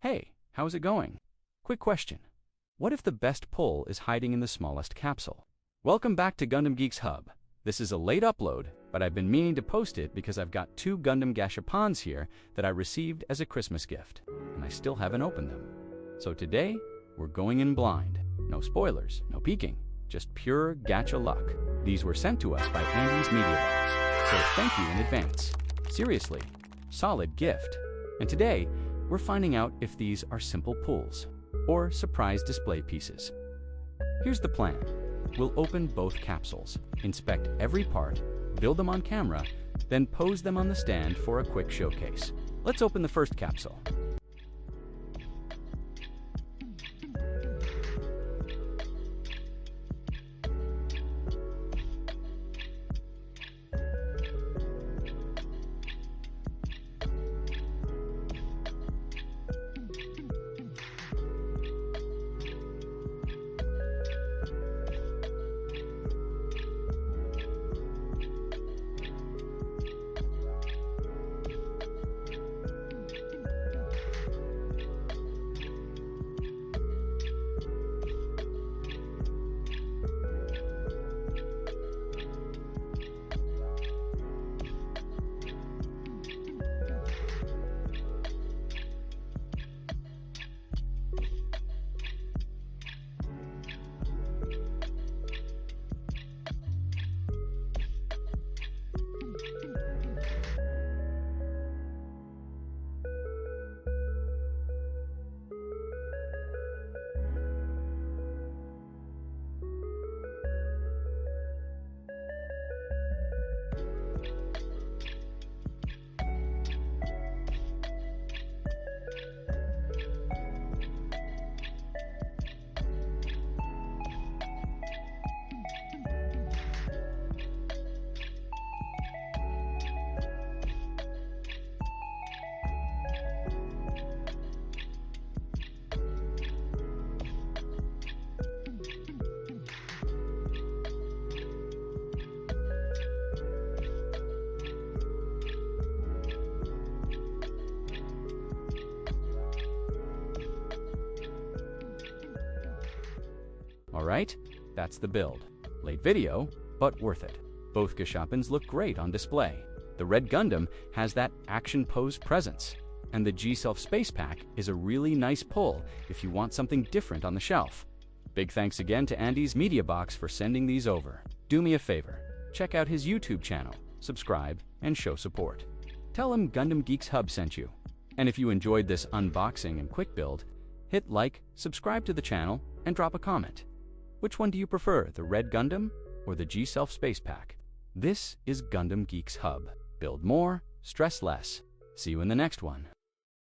Hey, how's it going? Quick question. What if the best pull is hiding in the smallest capsule? Welcome back to GundamGeeksHub. This is a late upload, but I've been meaning to post it because I've got 2 Gundam Gashapons here that I received as a Christmas gift, and I still haven't opened them. So today, we're going in blind. No spoilers, no peeking, just pure gacha luck. These were sent to us by Andy's MediaBox, so thank you in advance. Seriously, solid gift. And today, we're finding out if these are simple pulls or surprise display pieces. Here's the plan. We'll open both capsules, inspect every part, build them on camera, then pose them on the stand for a quick showcase. Let's open the first capsule. Alright, that's the build. Late video, but worth it. Both Gashapons look great on display. The red Gundam has that action pose presence, and the G-Self Space Pack is a really nice pull if you want something different on the shelf. Big thanks again to Andy's MediaBox for sending these over. Do me a favor, check out his YouTube channel, subscribe, and show support. Tell him GundamGeeksHub sent you. And if you enjoyed this unboxing and quick build, hit like, subscribe to the channel, and drop a comment. Which one do you prefer, the red Gundam or the G-Self Space Pack? This is GundamGeeksHub. Build more, stress less. See you in the next one.